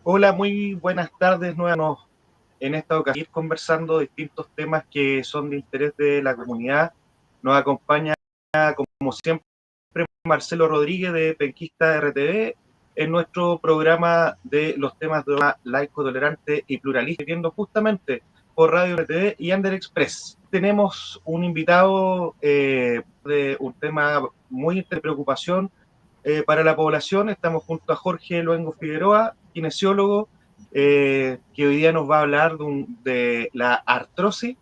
Hola, muy buenas tardes nuevamente. En esta ocasión ir conversando distintos temas que son de interés de la comunidad. Nos acompaña, como siempre, Marcelo Rodríguez de Penquista RTV en nuestro programa de los temas de laico, tolerante y pluralista, viendo justamente por Radio RTV y Ander Express. Tenemos un invitado de un tema muy de preocupación para la población. Estamos junto a Jorge Luengo Figueroa, kinesiólogo, que hoy día nos va a hablar de la artrosis.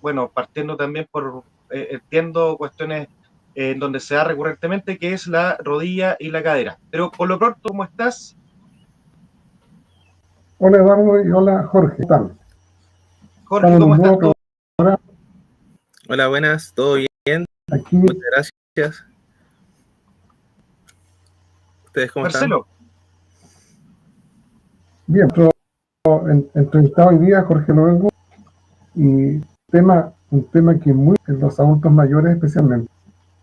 Bueno, partiendo también por, entiendo, cuestiones en donde se da recurrentemente, que es la rodilla y la cadera. Pero por lo pronto, ¿cómo estás? Hola Eduardo y hola Jorge, ¿qué tal? Jorge, Estamos en ¿cómo un estás nuevo tú? programa Hola, buenas, ¿todo bien? aquí. Muchas gracias. ¿Ustedes cómo están? Marcelo, Bien, entrevistado hoy día Jorge Luengo y un tema que muy en los adultos mayores especialmente,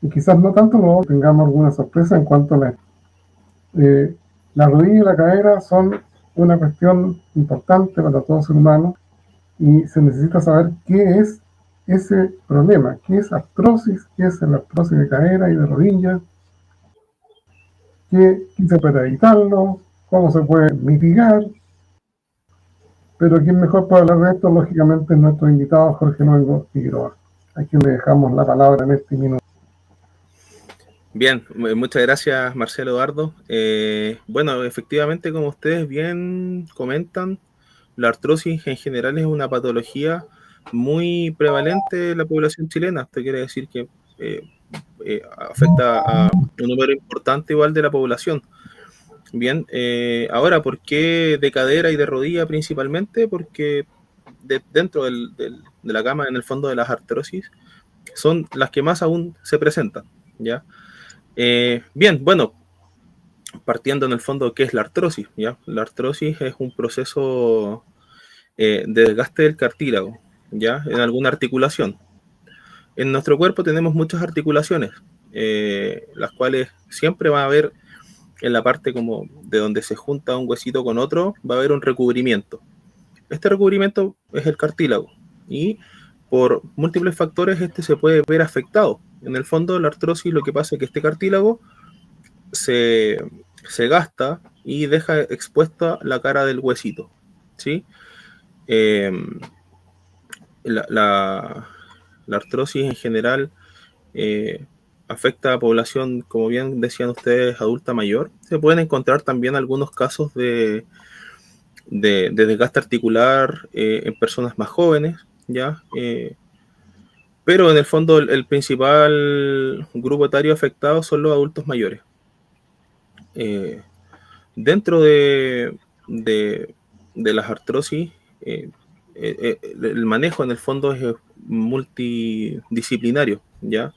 y quizás no tanto luego tengamos alguna sorpresa en cuanto a eh, la rodilla y la cadera son una cuestión importante para todo ser humano y se necesita saber qué es ese problema, qué es artrosis, qué es la artrosis de cadera y de rodilla, qué se puede evitarlo, cómo se puede mitigar. Pero quien mejor puede hablar de esto, lógicamente, es nuestro invitado Jorge Luengo Figueroa, a quien le dejamos la palabra en este minuto. Bien, muchas gracias Marcelo Eduardo. Bueno, efectivamente, como ustedes bien comentan, la artrosis en general es una patología muy prevalente en la población chilena. Esto quiere decir que afecta a un número importante igual de la población. Bien, ahora, ¿por qué de cadera y de rodilla principalmente? Porque dentro de la gama, en el fondo de las artrosis, son las que más aún se presentan, ¿ya? Bien, bueno, partiendo en el fondo, ¿qué es la artrosis? ¿Ya? La artrosis es un proceso de desgaste del cartílago, ¿ya? En alguna articulación. En nuestro cuerpo tenemos muchas articulaciones, las cuales siempre va a haber en la parte como de donde se junta un huesito con otro, va a haber un recubrimiento. Este recubrimiento es el cartílago y por múltiples factores este se puede ver afectado. En el fondo, la artrosis lo que pasa es que este cartílago se, se gasta y deja expuesta la cara del huesito, ¿sí? Eh, la, la, la, artrosis en general eh, afecta a población, como bien decían ustedes, adulta mayor. Se pueden encontrar también algunos casos de desgaste articular en personas más jóvenes, ¿ya? Pero en el fondo el principal grupo etario afectado son los adultos mayores. Eh, Dentro de las artrosis, el manejo en el fondo es multidisciplinario, ¿ya?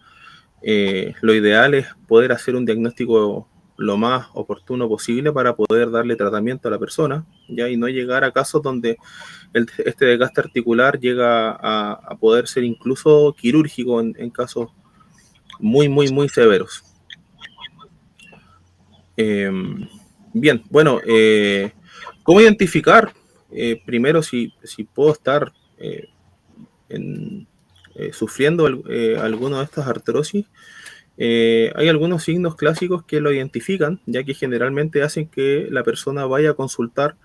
Lo ideal es poder hacer un diagnóstico lo más oportuno posible para poder darle tratamiento a la persona, ¿ya? Y no llegar a casos donde este desgaste articular llega a poder ser incluso quirúrgico en casos muy severos. Eh, Bien, bueno, ¿cómo identificar primero si puedo estar en, sufriendo alguno de estas artrosis? Hay algunos signos clásicos que lo identifican, ya que generalmente hacen que la persona vaya a consultar.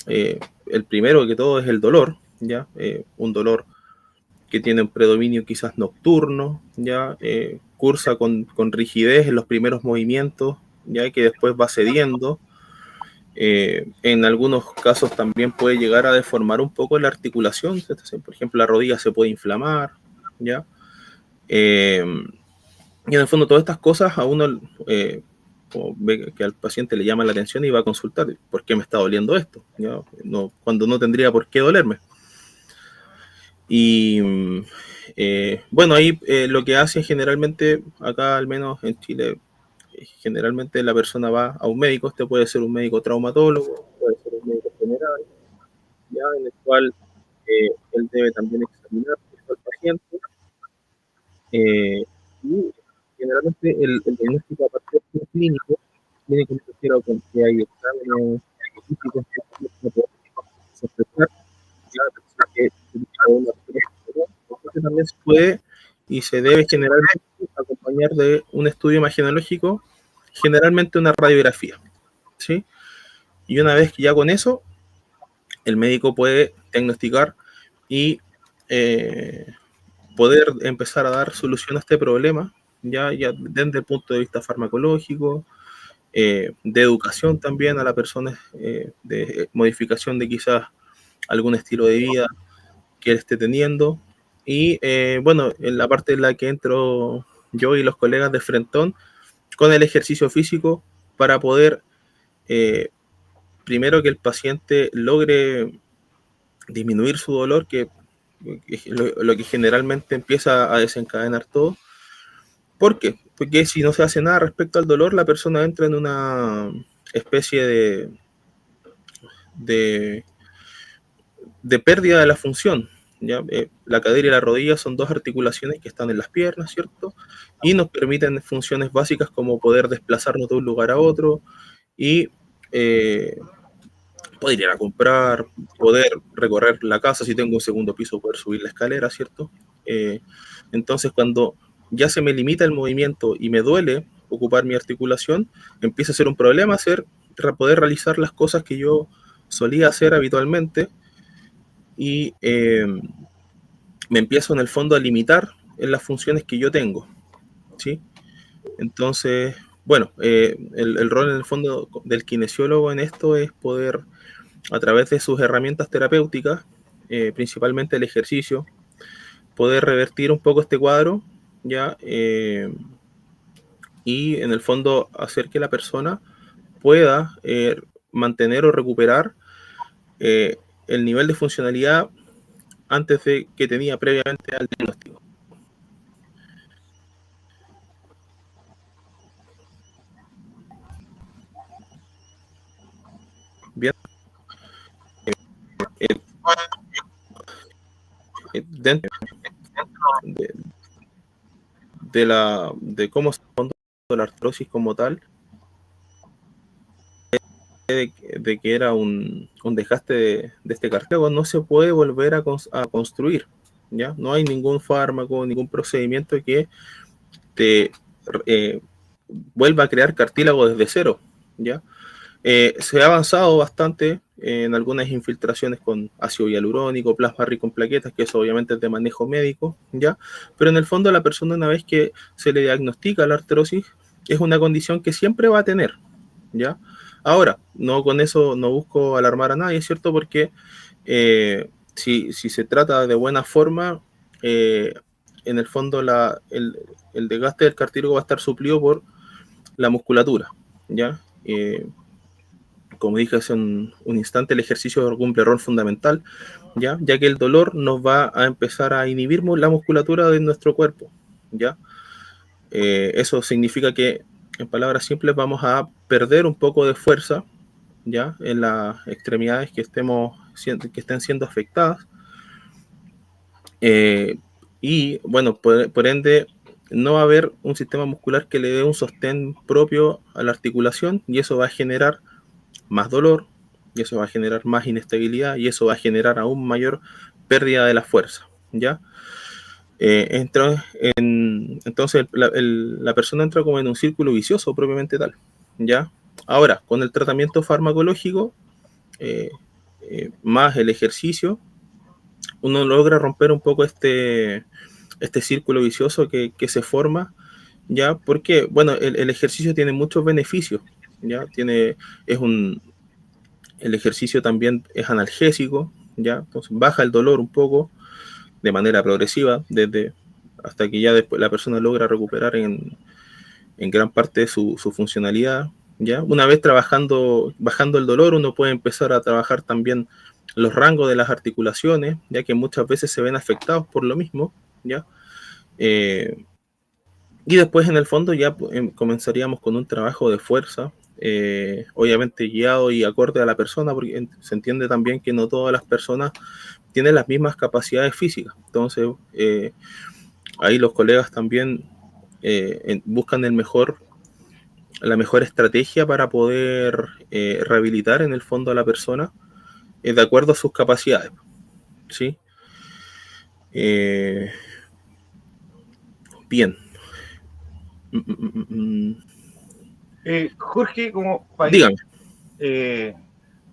El primero que todo es el dolor, ¿ya? Un dolor que tiene un predominio quizás nocturno, ya cursa con rigidez en los primeros movimientos, ya que después va cediendo. En algunos casos también puede llegar a deformar un poco la articulación. Por ejemplo, la rodilla se puede inflamar, ¿ya? Eh, y en el fondo todas estas cosas a uno como ve que al paciente le llama la atención y va a consultar. ¿Por qué me está doliendo esto? ¿Ya? No, cuando no tendría por qué dolerme. Y bueno, ahí lo que hace generalmente, acá al menos en Chile, generalmente la persona va a un médico. Este puede ser un médico traumatólogo, puede ser un médico general, ya en el cual él debe también examinar al paciente y generalmente el diagnóstico a partir de clínico tiene que ser con que hay exámenes también se puede y se debe generalmente acompañar de un estudio imagenológico, generalmente una radiografía, ¿sí? Y una vez que ya con eso, el médico puede diagnosticar y poder empezar a dar solución a este problema, ya desde el punto de vista farmacológico, de educación también a la persona, de modificación de quizás algún estilo de vida que él esté teniendo. Y bueno, en la parte en la que entro yo y los colegas de Frentón, con el ejercicio físico para poder, primero que el paciente logre disminuir su dolor, que lo que generalmente empieza a desencadenar todo. ¿Por qué? Porque si no se hace nada respecto al dolor, la persona entra en una especie de, de pérdida de la función. ¿Ya? La cadera y la rodilla son dos articulaciones que están en las piernas, ¿cierto? Y nos permiten funciones básicas como poder desplazarnos de un lugar a otro y poder ir a comprar, poder recorrer la casa, si tengo un segundo piso, poder subir la escalera, ¿cierto? Entonces, cuando ya se me limita el movimiento y me duele ocupar mi articulación, empieza a ser un problema poder realizar las cosas que yo solía hacer habitualmente y me empiezo en el fondo a limitar en las funciones que yo tengo, ¿sí? Entonces, bueno, el rol en el fondo del kinesiólogo en esto es poder, a través de sus herramientas terapéuticas, principalmente el ejercicio, poder revertir un poco este cuadro, ¿ya? Y en el fondo hacer que la persona pueda mantener o recuperar el nivel de funcionalidad antes de que tenía previamente al diagnóstico. Bien, dentro de cómo se fondo la artrosis como tal, de que era un desgaste de este cartílago, no se puede volver a construir, ¿ya? No hay ningún fármaco, ningún procedimiento que te vuelva a crear cartílago desde cero, ¿ya? Se ha avanzado bastante en algunas infiltraciones con ácido hialurónico, plasma rico en plaquetas, que eso obviamente es de manejo médico, ¿ya? Pero en el fondo la persona, una vez que se le diagnostica la artrosis, es una condición que siempre va a tener, ¿ya? Ahora, no con eso no busco alarmar a nadie, ¿cierto? Porque si se trata de buena forma, en el fondo el desgaste del cartílago va a estar suplido por la musculatura, ¿ya? Como dije hace un instante, el ejercicio cumple rol fundamental, ¿ya? Ya que el dolor nos va a empezar a inhibir la musculatura de nuestro cuerpo, ¿ya? Eso significa que, en palabras simples, vamos a perder un poco de fuerza, ¿ya? En las extremidades que estén siendo afectadas. Y, bueno, por ende, no va a haber un sistema muscular que le dé un sostén propio a la articulación y eso va a generar más dolor, y eso va a generar más inestabilidad, y eso va a generar aún mayor pérdida de la fuerza, ¿ya? Entonces la persona entra como en un círculo vicioso propiamente tal, ¿ya? Ahora, con el tratamiento farmacológico, más el ejercicio, uno logra romper un poco este círculo vicioso que se forma, ¿ya? Porque, bueno, el ejercicio tiene muchos beneficios, ¿ya? El ejercicio también es analgésico, ¿ya? Entonces baja el dolor un poco de manera progresiva, hasta que ya después la persona logra recuperar en gran parte su funcionalidad, ¿ya? Una vez bajando el dolor, uno puede empezar a trabajar también los rangos de las articulaciones, ya que muchas veces se ven afectados por lo mismo, ¿ya? Y después en el fondo ya comenzaríamos con un trabajo de fuerza, obviamente guiado y acorde a la persona, porque se entiende también que no todas las personas tienen las mismas capacidades físicas. Entonces, ahí los colegas también buscan el mejor la mejor estrategia para poder rehabilitar en el fondo a la persona de acuerdo a sus capacidades, ¿sí? Bien. Jorge, como país, Dígame.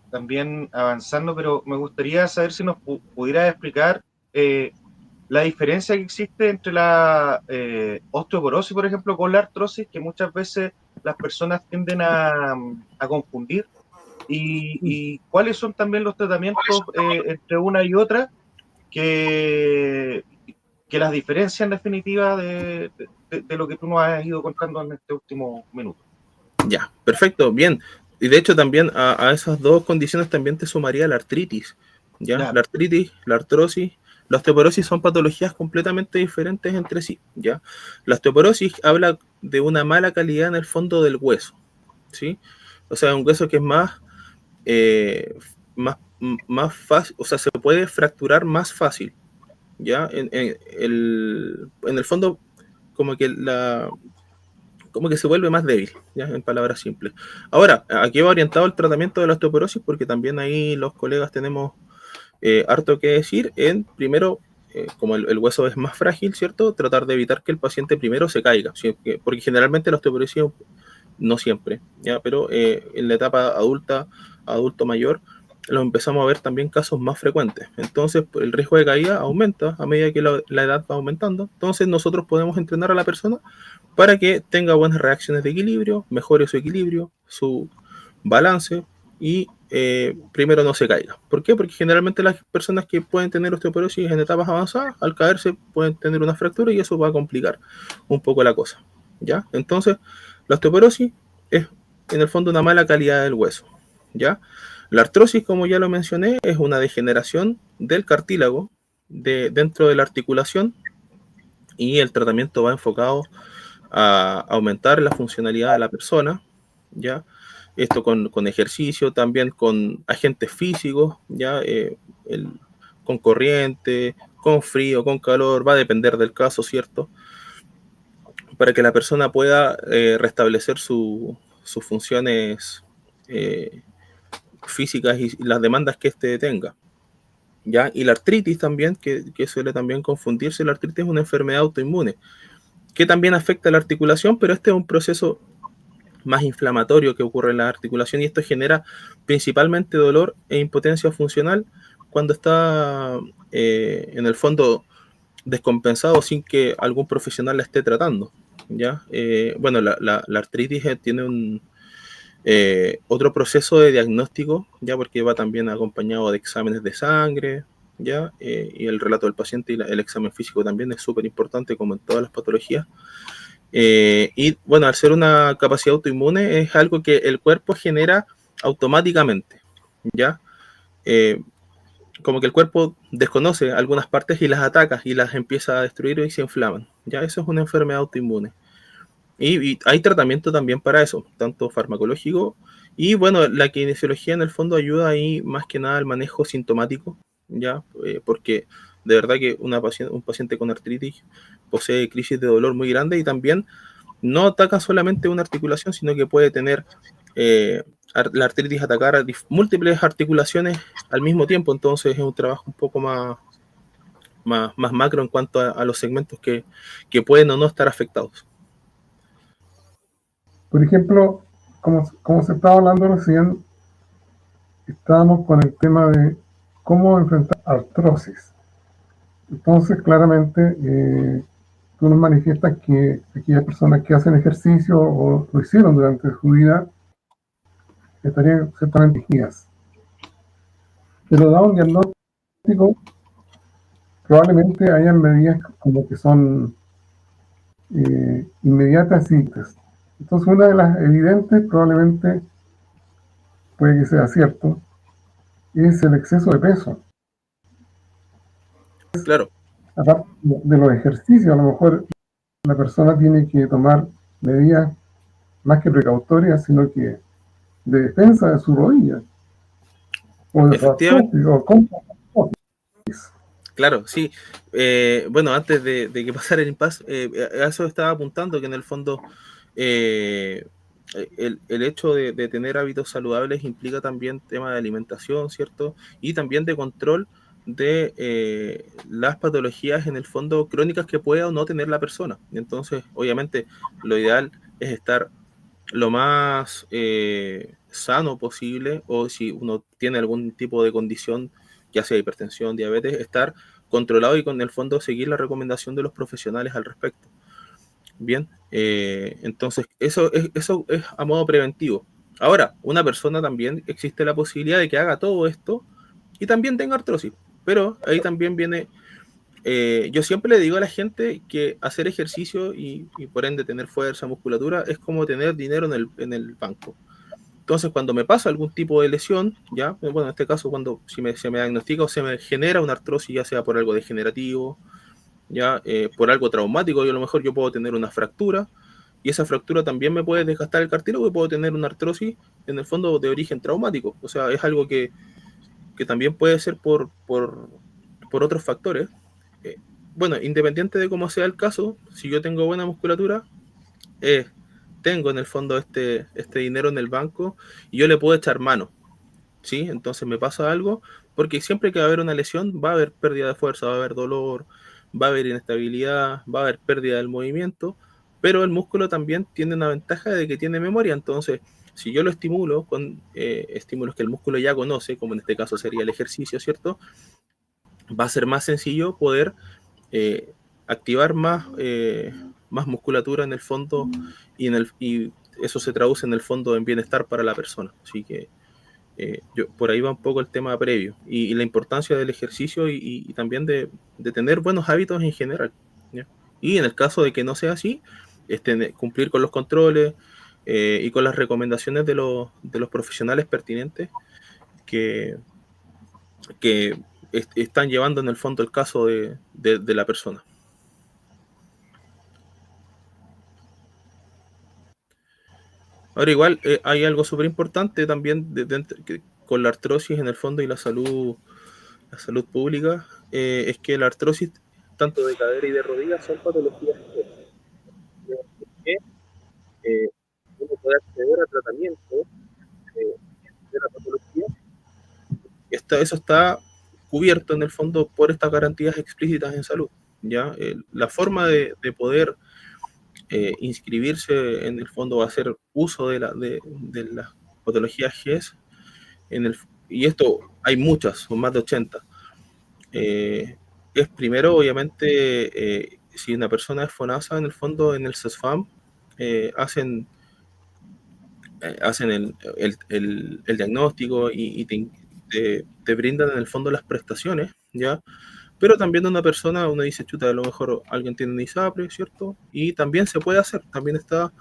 también avanzando, pero me gustaría saber si nos pudiera explicar la diferencia que existe entre la osteoporosis, por ejemplo, con la artrosis, que muchas veces las personas tienden a confundir, y cuáles son también los tratamientos entre una y otra que, que las diferencian en definitiva de lo que tú nos has ido contando en este último minuto. Ya, perfecto, bien. Y de hecho también a esas dos condiciones también te sumaría la artritis, ¿ya? Ya, La artritis, la artrosis, la osteoporosis son patologías completamente diferentes entre sí, ¿ya? La osteoporosis habla de una mala calidad en el fondo del hueso, ¿sí? O sea, un hueso que es eh, más fácil, o sea, se puede fracturar más fácil, ¿ya? En el fondo, como que se vuelve más débil, ¿ya? En palabras simples. Ahora, aquí va orientado el tratamiento de la osteoporosis, porque también ahí los colegas tenemos harto que decir en, primero, como el hueso es más frágil, ¿cierto? Tratar de evitar que el paciente primero se caiga, ¿sí? Porque generalmente la osteoporosis, no siempre, ¿ya? Pero en la etapa adulta, adulto mayor, lo empezamos a ver también casos más frecuentes. Entonces, el riesgo de caída aumenta a medida que la edad va aumentando. Entonces, nosotros podemos entrenar a la persona para que tenga buenas reacciones de equilibrio, mejore su equilibrio, su balance y primero no se caiga. ¿Por qué? Porque generalmente las personas que pueden tener osteoporosis en etapas avanzadas, al caerse pueden tener una fractura y eso va a complicar un poco la cosa, ¿ya? Entonces, la osteoporosis es en el fondo una mala calidad del hueso, ¿ya? La artrosis, como ya lo mencioné, es una degeneración del cartílago dentro de la articulación y el tratamiento va enfocado a aumentar la funcionalidad de la persona, ¿ya? Esto con ejercicio, también con agentes físicos, ¿ya? Con corriente, con frío, con calor, va a depender del caso, ¿cierto? Para que la persona pueda restablecer sus funciones eh, físicas y las demandas que éste tenga, ¿ya? Y la artritis también, que suele también confundirse, la artritis es una enfermedad autoinmune, que también afecta a la articulación, pero este es un proceso más inflamatorio que ocurre en la articulación y esto genera principalmente dolor e impotencia funcional cuando está en el fondo descompensado sin que algún profesional la esté tratando, ¿ya? Bueno, la artritis tiene otro proceso de diagnóstico, ya porque va también acompañado de exámenes de sangre, ya, y el relato del paciente y el examen físico también es súper importante como en todas las patologías. Y bueno, al ser una capacidad autoinmune es algo que el cuerpo genera automáticamente, ¿ya? Eh, Como que el cuerpo desconoce algunas partes y las ataca y las empieza a destruir y se inflaman, ¿ya? Eso es una enfermedad autoinmune. Y hay tratamiento también para eso, tanto farmacológico y bueno, la kinesiología en el fondo ayuda ahí más que nada al manejo sintomático, ¿ya? Porque de verdad que un paciente con artritis posee crisis de dolor muy grande y también no ataca solamente una articulación, sino que puede tener la artritis atacar a múltiples articulaciones al mismo tiempo, entonces es un trabajo un poco más macro en cuanto a los segmentos que pueden o no estar afectados. Por ejemplo, como se estaba hablando recién, estábamos con el tema de cómo enfrentar artrosis. Entonces, claramente, tú nos manifiestas que aquellas personas que hacen ejercicio o lo hicieron durante su vida estarían ciertamente guías. Pero dado un diagnóstico, probablemente hayan medidas como que son inmediatas y directas. Entonces, una de las evidentes, probablemente puede que sea cierto, es el exceso de peso. Claro. Aparte de los ejercicios, a lo mejor la persona tiene que tomar medidas más que precautorias, sino que de defensa de su rodilla o de su Efectivamente, artrosis o contra artrosis. claro, sí. Bueno, antes de que pasara el impasse, a eso estaba apuntando que en el fondo el hecho de tener hábitos saludables implica también tema de alimentación, ¿cierto? Y también de control de las patologías en el fondo crónicas que pueda o no tener la persona. Entonces, obviamente, lo ideal es estar lo más sano posible, o si uno tiene algún tipo de condición, ya sea hipertensión, diabetes, estar controlado y con el fondo seguir la recomendación de los profesionales al respecto. Bien, entonces eso es a modo preventivo. Ahora, una persona también existe la posibilidad de que haga todo esto y también tenga artrosis, pero ahí también viene, yo siempre le digo a la gente que hacer ejercicio y por ende tener fuerza, musculatura, es como tener dinero en el banco. Entonces, cuando me pasa algún tipo de lesión, ya, bueno, en este caso, cuando se me diagnostica o se me genera una artrosis, ya sea por algo degenerativo, ya por algo traumático, yo a lo mejor yo puedo tener una fractura, y esa fractura también me puede desgastar el cartílago y puedo tener una artrosis en el fondo de origen traumático. O sea, es algo que también puede ser por otros factores. Eh, bueno, independiente de cómo sea el caso, si yo tengo buena musculatura, tengo en el fondo este dinero en el banco y yo le puedo echar mano, ¿sí? Entonces me pasa algo, porque siempre que va a haber una lesión va a haber pérdida de fuerza, va a haber dolor, va a haber inestabilidad, va a haber pérdida del movimiento, pero el músculo también tiene una ventaja de que tiene memoria. Entonces, si yo lo estimulo con estímulos que el músculo ya conoce, como en este caso sería el ejercicio, ¿cierto? Va a ser más sencillo poder activar más musculatura en el fondo y eso se traduce en el fondo en bienestar para la persona. Así que por ahí va un poco el tema previo y la importancia del ejercicio y también de tener buenos hábitos en general, ¿ya? Y en el caso de que no sea así, cumplir con los controles y con las recomendaciones de los profesionales pertinentes que, que están llevando en el fondo el caso de la persona. Ahora igual hay algo súper importante también con la artrosis en el fondo y la salud pública, es que la artrosis tanto de cadera y de rodillas son patologías que uno puede acceder a tratamiento de la patología. Eso está cubierto en el fondo por estas garantías explícitas en salud. ¿Ya? La forma de poder inscribirse en el fondo va a hacer uso de las patologías GES y esto hay muchas, son más de 80. Es primero, obviamente, si una persona es FONASA, en el fondo, en el CESFAM, hacen el diagnóstico y te brindan en el fondo las prestaciones, ¿ya? Pero también de una persona, uno dice, chuta, a lo mejor alguien tiene un ISAPRE, ¿cierto? Y también se puede hacer, también está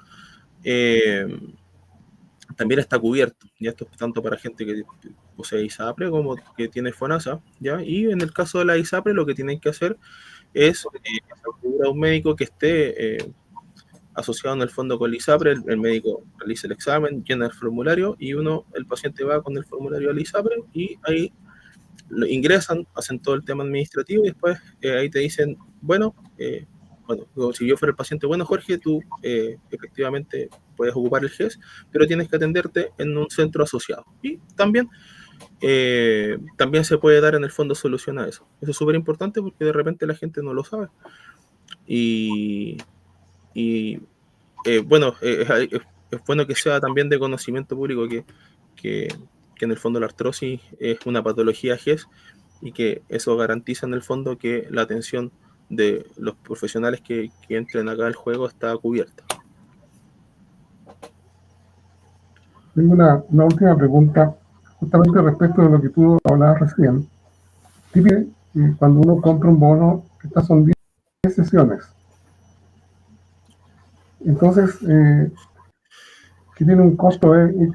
cubierto, ¿ya? Esto es tanto para gente que posee ISAPRE como que tiene FONASA, ¿ya? Y en el caso de la ISAPRE lo que tienen que hacer es acudir a un médico que esté asociado en el fondo con el ISAPRE, el médico realiza el examen, llena el formulario y el paciente va con el formulario al ISAPRE y ahí lo ingresan, hacen todo el tema administrativo y después ahí te dicen, bueno, si yo fuera el paciente, bueno, Jorge, tú efectivamente puedes ocupar el GES, pero tienes que atenderte en un centro asociado. Y también se puede dar en el fondo solución a eso. Eso es súper importante porque de repente la gente no lo sabe. Y bueno, es bueno que sea también de conocimiento público que en el fondo la artrosis es una patología GES y que eso garantiza en el fondo que la atención de los profesionales que entren acá al juego está cubierta. Tengo una última pregunta, justamente respecto de lo que tú hablabas recién. Típico, cuando uno compra un bono, estas son 10 sesiones. Entonces, que tiene un costo X,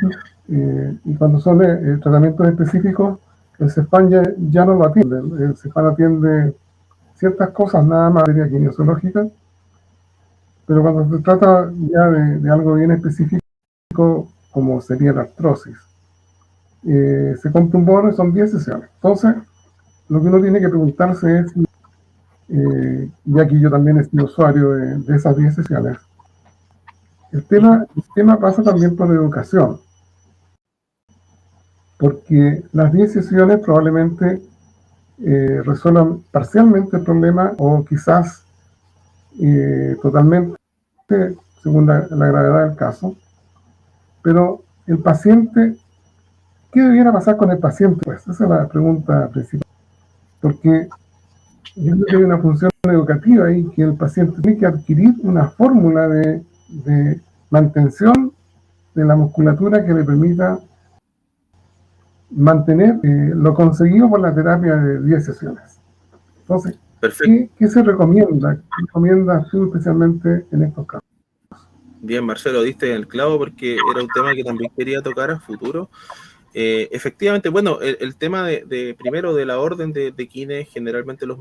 y cuando son tratamientos específicos, el CESFAM ya no lo atiende. El CESFAM atiende ciertas cosas nada más, materia kinesiológica, pero cuando se trata ya de algo bien específico, como sería la artrosis, se compra un bono y son 10 sesiones. Entonces, lo que uno tiene que preguntarse es, y aquí yo también he sido usuario de esas 10 sesiones, El tema pasa también por educación, porque las 10 sesiones probablemente resuelvan parcialmente el problema o quizás totalmente, según la gravedad del caso, pero el paciente, ¿qué debiera pasar con el paciente? Pues esa es la pregunta principal, porque yo creo que hay una función educativa ahí, que el paciente tiene que adquirir una fórmula de mantención de la musculatura que le permita mantener lo conseguido por la terapia de 10 sesiones. Entonces, Perfecto. ¿qué se recomienda? ¿Qué recomiendas tú especialmente en estos casos? Bien, Marcelo, diste en el clavo porque era un tema que también quería tocar a futuro. Efectivamente, bueno, el tema primero de la orden de kines, generalmente los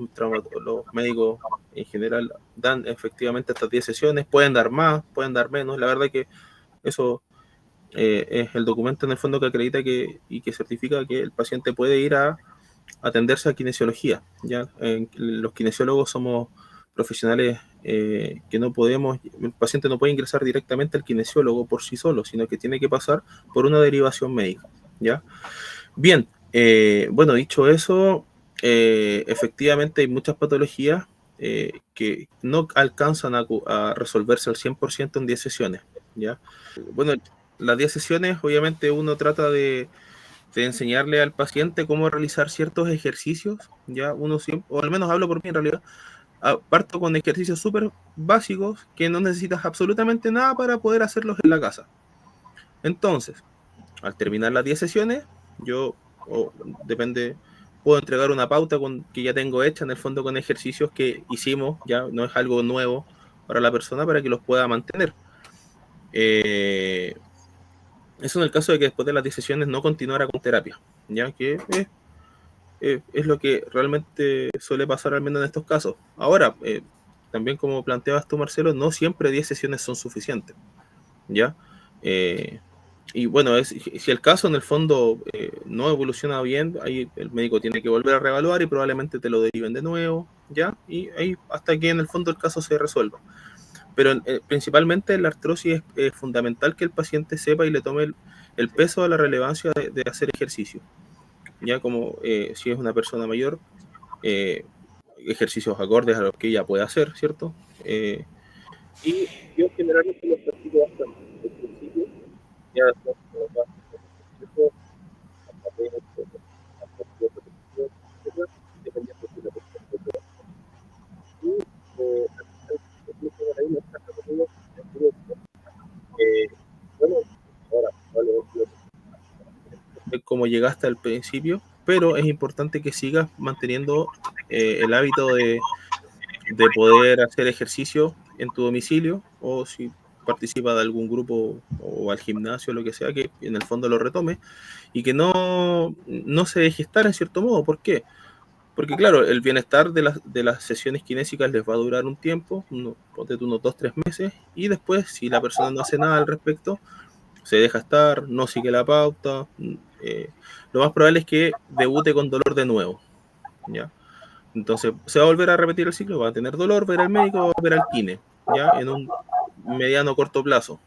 médicos en general dan efectivamente estas 10 sesiones, pueden dar más, pueden dar menos, la verdad que eso es el documento en el fondo que acredita y que certifica que el paciente puede ir a atenderse a kinesiología. ¿Ya? Los kinesiólogos somos profesionales que no podemos, el paciente no puede ingresar directamente al kinesiólogo por sí solo, sino que tiene que pasar por una derivación médica. ¿Ya? Bien, bueno, dicho eso, efectivamente hay muchas patologías que no alcanzan a resolverse al 100% en 10 sesiones. ¿Ya? Bueno, las 10 sesiones, obviamente uno trata de enseñarle al paciente cómo realizar ciertos ejercicios, ya uno siempre, o al menos hablo por mí en realidad, parto con ejercicios súper básicos que no necesitas absolutamente nada para poder hacerlos en la casa. Entonces, al terminar las 10 sesiones, yo, depende, puedo entregar una pauta que ya tengo hecha en el fondo con ejercicios que hicimos, ya no es algo nuevo para la persona para que los pueda mantener. Eso en el caso de que después de las 10 sesiones no continuara con terapia, ya que es lo que realmente suele pasar al menos en estos casos. Ahora, también como planteabas tú, Marcelo, no siempre 10 sesiones son suficientes, ¿ya? Y bueno, si el caso en el fondo no evoluciona bien, ahí el médico tiene que volver a reevaluar y probablemente te lo deriven de nuevo, ¿ya? Y ahí hasta que en el fondo el caso se resuelva. Pero principalmente en la artrosis es fundamental que el paciente sepa y le tome el peso a la relevancia de hacer ejercicio. Ya como si es una persona mayor, eh, ejercicios acordes a los que ella puede hacer, ¿cierto? Y yo generalmente los practico bastante. Al principio, ya después, dependiendo de la persona. Y bueno, ahora, como llegaste al principio, pero es importante que sigas manteniendo el hábito de poder hacer ejercicio en tu domicilio o si participa de algún grupo o al gimnasio, lo que sea, que en el fondo lo retome y que no se deje estar en cierto modo. ¿Por qué? Porque claro, el bienestar de las sesiones kinésicas les va a durar un tiempo, ponte tú unos 2, 3 meses, y después, si la persona no hace nada al respecto, se deja estar, no sigue la pauta, lo más probable es que debute con dolor de nuevo, ¿ya? Entonces, se va a volver a repetir el ciclo, va a tener dolor, va a ir al médico, va a volver al kine, ¿ya? En un mediano corto plazo.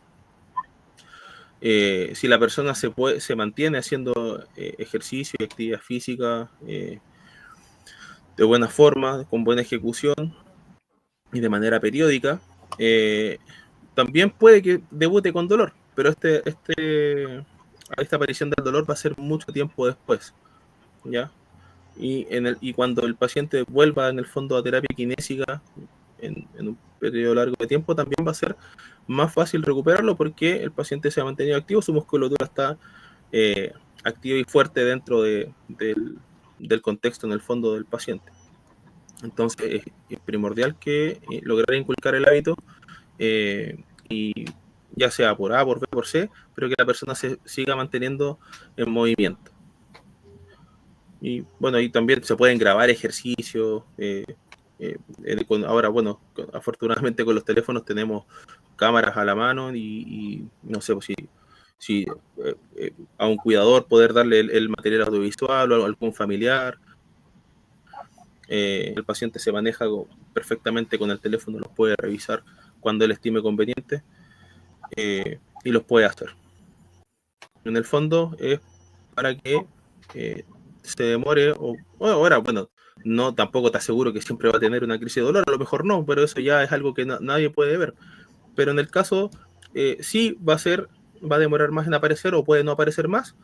Si la persona se mantiene haciendo ejercicio y actividad física de buena forma, con buena ejecución y de manera periódica, también puede que debute con dolor, pero esta aparición del dolor va a ser mucho tiempo después, ¿ya? Y cuando el paciente vuelva en el fondo a terapia kinésica en un periodo largo de tiempo, también va a ser más fácil recuperarlo porque el paciente se ha mantenido activo, su musculatura está activa y fuerte dentro del contexto en el fondo del paciente. Entonces es primordial que lograr inculcar el hábito y ya sea por A, por B, por C, pero que la persona se siga manteniendo en movimiento. Y bueno, y también se pueden grabar ejercicios. Ahora, bueno, afortunadamente con los teléfonos tenemos cámaras a la mano y no sé pues, si a un cuidador poder darle el material audiovisual o a algún familiar. El paciente se maneja perfectamente con el teléfono, los puede revisar cuando él estime conveniente. y los puede hacer. En el fondo es para que se demore, o ahora, bueno, no tampoco te aseguro que siempre va a tener una crisis de dolor, a lo mejor no, pero eso ya es algo que nadie puede ver. Pero en el caso, sí va a demorar más en aparecer o puede no aparecer más,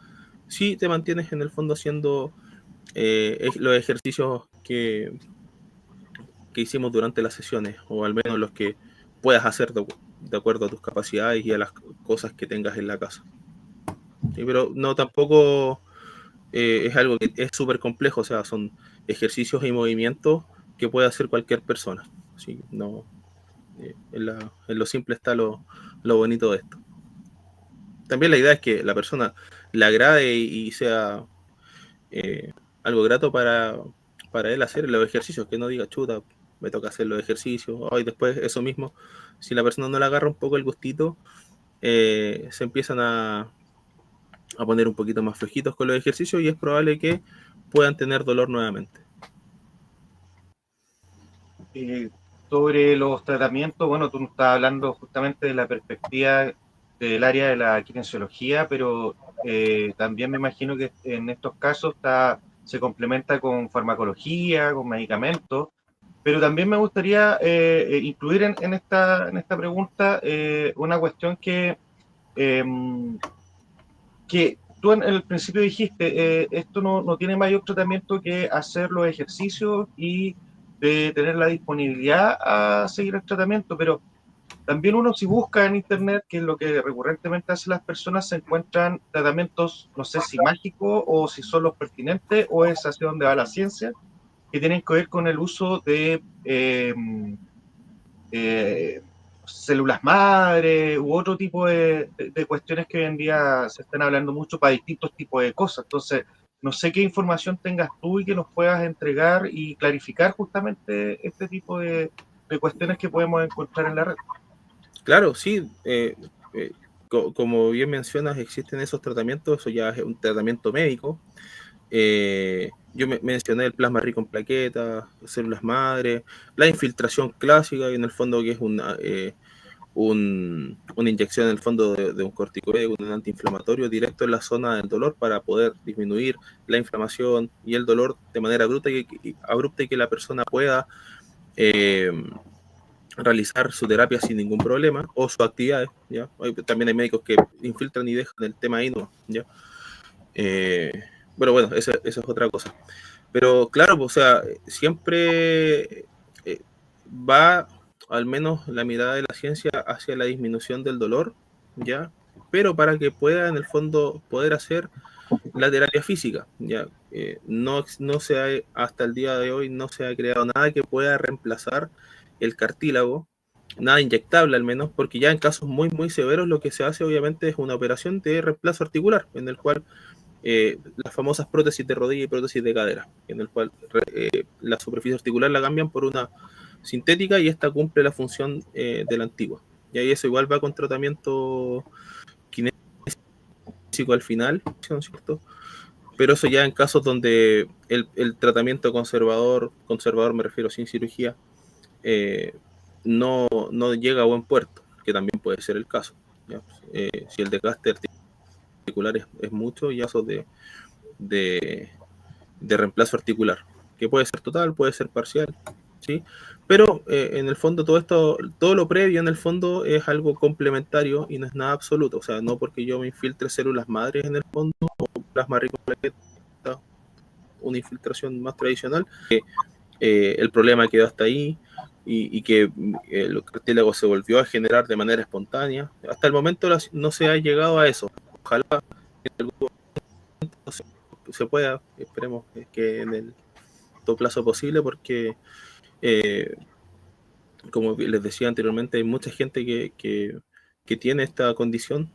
si te mantienes en el fondo haciendo los ejercicios que hicimos durante las sesiones, o al menos los que puedas hacer de acuerdo a tus capacidades y a las cosas que tengas en la casa. Sí, pero no tampoco es algo que es súper complejo, o sea, son ejercicios y movimientos que puede hacer cualquier persona. ¿Sí? No, en lo simple está lo bonito de esto. También la idea es que la persona le agrade y sea eh, algo grato para él hacer los ejercicios, que no diga, chuta, me toca hacer los ejercicios, y después eso mismo, si la persona no le agarra un poco el gustito, se empiezan a poner un poquito más flojitos con los ejercicios y es probable que puedan tener dolor nuevamente. Eh, sobre los tratamientos, bueno, tú nos estás hablando justamente de la perspectiva del área de la kinesiología, pero también me imagino que en estos casos se complementa con farmacología, con medicamentos, pero también me gustaría incluir en esta pregunta una cuestión que tú en el principio dijiste, esto no tiene mayor tratamiento que hacer los ejercicios y de tener la disponibilidad a seguir el tratamiento, pero también uno si busca en internet, que es lo que recurrentemente hacen las personas, se encuentran tratamientos, no sé si mágicos o si son los pertinentes o es hacia donde va la ciencia, que tienen que ver con el uso de eh, células madre u otro tipo de cuestiones que hoy en día se están hablando mucho para distintos tipos de cosas. Entonces, no sé qué información tengas tú y que nos puedas entregar y clarificar justamente este tipo de cuestiones que podemos encontrar en la red. Claro, sí, como bien mencionas, existen esos tratamientos, eso ya es un tratamiento médico. Yo mencioné el plasma rico en plaquetas, células madre, la infiltración clásica, en el fondo que es una inyección en el fondo de un corticoide, un antiinflamatorio directo en la zona del dolor para poder disminuir la inflamación y el dolor de manera abrupta y que la persona pueda eh, realizar su terapia sin ningún problema o sus actividades. ¿Ya? También hay médicos que infiltran y dejan el tema ahí, ¿no? ¿Ya? Eh, pero bueno, esa es otra cosa. Pero claro, pues, o sea, siempre va al menos la mirada de la ciencia hacia la disminución del dolor, ¿ya? Pero para que pueda en el fondo poder hacer la terapia física, ¿ya? No se ha, hasta el día de hoy no se ha creado nada que pueda reemplazar el cartílago, nada inyectable al menos, porque ya en casos muy, muy severos lo que se hace obviamente es una operación de reemplazo articular, en el cual las famosas prótesis de rodilla y prótesis de cadera, en el cual la superficie articular la cambian por una sintética y esta cumple la función de la antigua. Y ahí eso igual va con tratamiento kinésico al final, ¿no es cierto? Pero eso ya en casos donde el tratamiento conservador me refiero sin cirugía, eh, no llega a buen puerto, que también puede ser el caso. ¿Ya? Si el desgaste articular es mucho, ya eso de, de reemplazo articular, que puede ser total, puede ser parcial, ¿sí? Pero en el fondo todo esto, todo lo previo en el fondo es algo complementario y no es nada absoluto, o sea, no porque yo me infiltre células madres en el fondo o plasma rico en plaquetas, una infiltración más tradicional, el problema quedó hasta ahí y que el cartílago se volvió a generar de manera espontánea. Hasta el momento no se ha llegado a eso. Ojalá en algún momento se pueda, esperemos que en el todo plazo posible, porque eh, como les decía anteriormente, hay mucha gente que tiene esta condición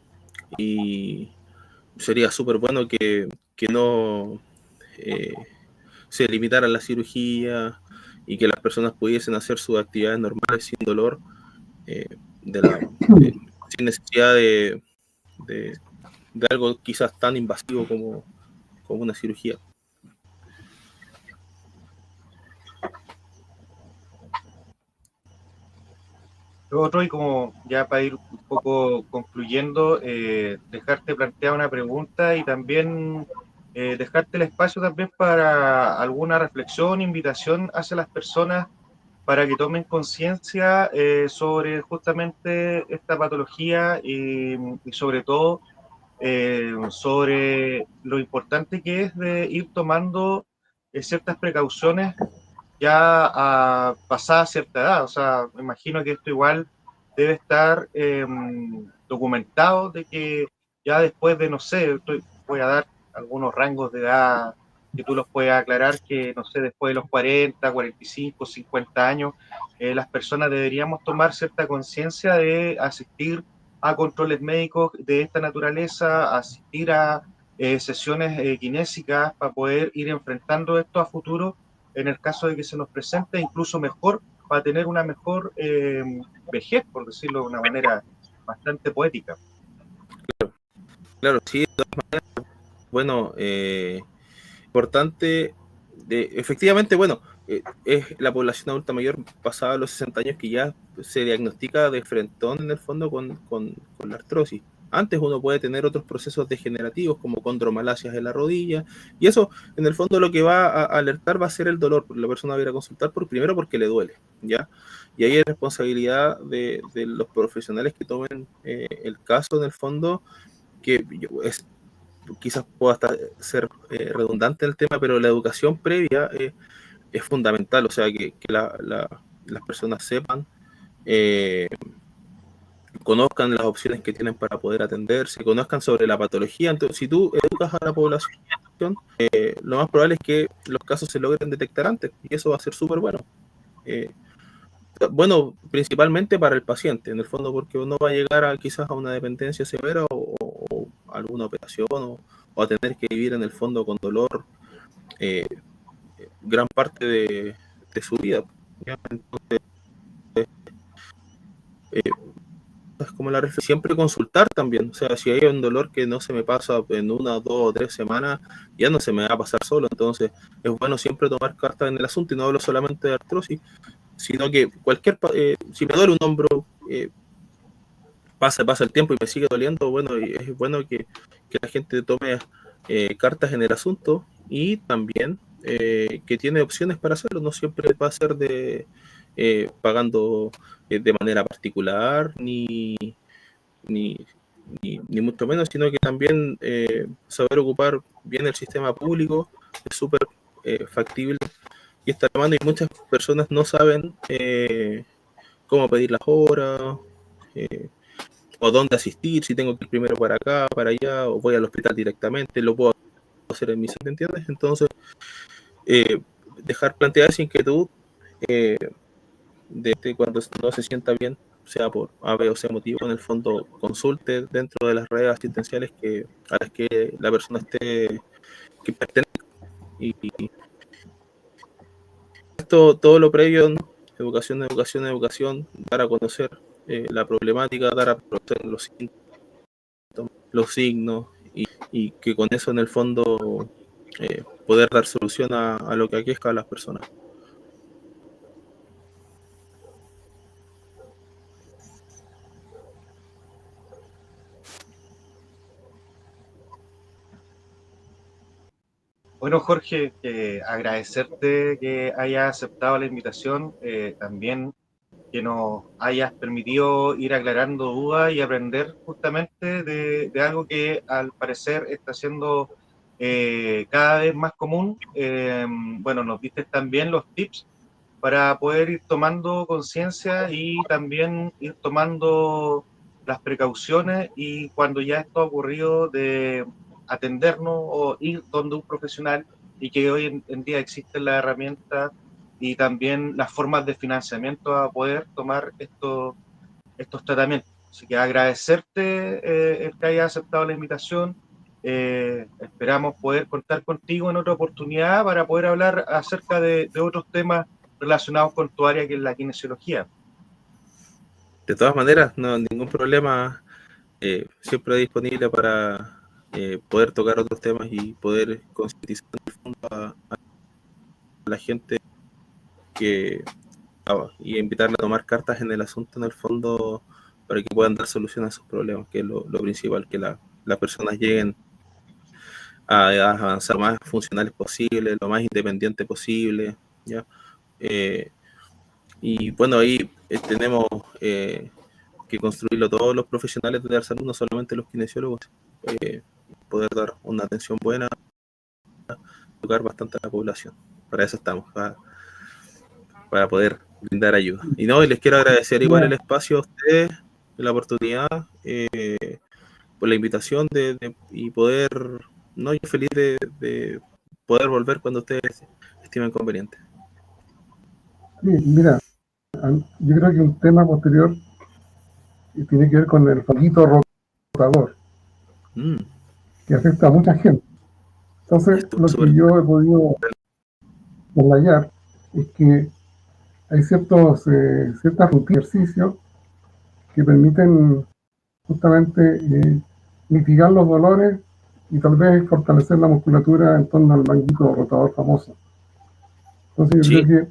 y sería súper bueno que no eh, se limitara la cirugía y que las personas pudiesen hacer sus actividades normales sin dolor, eh, de la, sin necesidad de, de algo quizás tan invasivo como una cirugía. Lo otro, y como ya para ir un poco concluyendo, dejarte plantear una pregunta y también dejarte el espacio también para alguna reflexión, invitación hacia las personas para que tomen conciencia sobre justamente esta patología y sobre todo sobre lo importante que es de ir tomando ciertas precauciones ya a pasada cierta edad. O sea, me imagino que esto igual debe estar documentado de que ya después de, no sé, voy a dar algunos rangos de edad que tú los puedes aclarar, que no sé, después de los 40, 45, 50 años, las personas deberíamos tomar cierta conciencia de asistir a controles médicos de esta naturaleza, asistir a sesiones kinésicas para poder ir enfrentando esto a futuro en el caso de que se nos presente, incluso mejor, para tener una mejor vejez, por decirlo de una manera bastante poética. Claro, sí, bueno, importante, efectivamente, bueno, es la población adulta mayor pasada los 60 años que ya se diagnostica de frentón en el fondo con la artrosis. Antes uno puede tener otros procesos degenerativos como condromalasias en la rodilla, y eso en el fondo lo que va a alertar va a ser el dolor. La persona va a ir a consultar primero porque le duele, ¿ya? Y ahí es responsabilidad de los profesionales que tomen el caso en el fondo, que es quizás pueda hasta ser redundante el tema, pero la educación previa es fundamental, o sea, que las personas sepan, eh, conozcan las opciones que tienen para poder atenderse, conozcan sobre la patología. Entonces, si tú educas a la población, lo más probable es que los casos se logren detectar antes, y eso va a ser súper bueno. Eh, bueno, principalmente para el paciente, en el fondo, porque uno va a llegar quizás a una dependencia severa o alguna operación o a tener que vivir en el fondo con dolor eh, gran parte de su vida. ¿Ya? Entonces, eh, es como la reflexión, siempre consultar también, o sea, si hay un dolor que no se me pasa en 1, 2 o 3 semanas, ya no se me va a pasar solo, entonces es bueno siempre tomar cartas en el asunto, y no hablo solamente de artrosis, sino que si me duele un hombro, pasa el tiempo y me sigue doliendo, bueno, y es bueno que la gente tome cartas en el asunto, y también que tiene opciones para hacerlo, no siempre va a ser pagando de manera particular, ni, ni mucho menos, sino que también saber ocupar bien el sistema público es súper factible y está a mano, y muchas personas no saben cómo pedir las horas, eh, o dónde asistir, si tengo que ir primero para acá, para allá, o voy al hospital directamente, lo puedo hacer en mi centro, ¿entiendes? Entonces, eh, dejar planteada esa inquietud eh, de cuando no se sienta bien, sea por A, B o C motivo, en el fondo consulte dentro de las redes asistenciales a las que la persona que pertenece. Y esto, todo lo previo, educación, educación, educación, dar a conocer la problemática, dar a conocer los signos, y que con eso en el fondo poder dar solución a lo que aqueja a las personas. Bueno, Jorge, agradecerte que hayas aceptado la invitación, también que nos hayas permitido ir aclarando dudas y aprender justamente de algo que al parecer está siendo cada vez más común. Bueno, nos diste también los tips para poder ir tomando conciencia y también ir tomando las precauciones y cuando ya esto ha ocurrido de atendernos o ir donde un profesional y que hoy en día existen las herramientas y también las formas de financiamiento a poder tomar estos tratamientos. Así que agradecerte el que hayas aceptado la invitación. Esperamos poder contar contigo en otra oportunidad para poder hablar acerca de otros temas relacionados con tu área, que es la kinesiología. De todas maneras, no hay ningún problema, siempre disponible para poder tocar otros temas y poder concientizar en el fondo a la gente que y invitarle a tomar cartas en el asunto en el fondo para que puedan dar solución a esos problemas, que es lo principal, que las personas lleguen a edades avanzadas lo más funcionales posible, lo más independiente posible, ¿ya? Y bueno, ahí tenemos que construirlo todos los profesionales de la salud, no solamente los kinesiólogos, poder dar una atención buena, tocar bastante a la población. Para eso estamos, para poder brindar ayuda. Y no, y les quiero agradecer igual el espacio a ustedes, la oportunidad, por la invitación y poder, no, yo feliz de poder volver cuando ustedes estimen conveniente. Sí, mira, yo creo que un tema posterior tiene que ver con el foquito rotador, que afecta a mucha gente. Entonces, lo que Súper. yo he podido deslayar es que hay ciertas rutinas de ejercicio que permiten justamente mitigar los dolores y tal vez fortalecer la musculatura en torno al manguito rotador famoso. Entonces yo Sí, creo que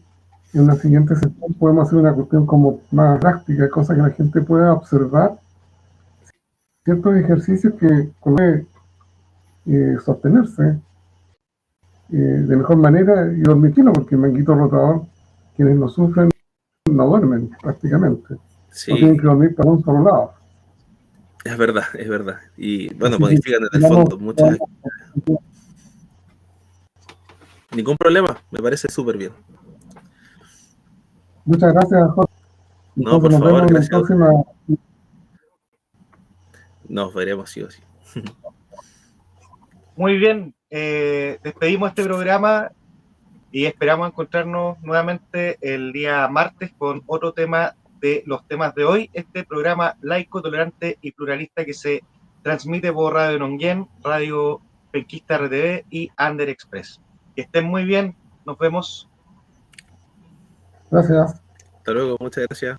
en una siguiente sesión podemos hacer una cuestión como más práctica, cosa que la gente pueda observar ciertos ejercicios que puede sostenerse de mejor manera y dormir tranquilo, porque el manguito rotador, quienes lo sufren, no duermen prácticamente. No tienen sí, que dormir para un solo lado. es verdad, es verdad. Y bueno, Así que, modifican en el vamos, fondo muchas. Ningún problema, me parece súper bien. muchas gracias, Jorge. No, Entonces por nos favor, vemos en el gracias a ustedes. próximo. Nos veremos sí o sí. Muy bien, despedimos este programa y esperamos encontrarnos nuevamente el día martes con otro tema de los temas de hoy. Este programa laico, tolerante y pluralista que se transmite por Radio Nonguén, Radio Penquista RTV y Ander Express. Que estén muy bien, nos vemos. Gracias. Hasta luego, muchas gracias.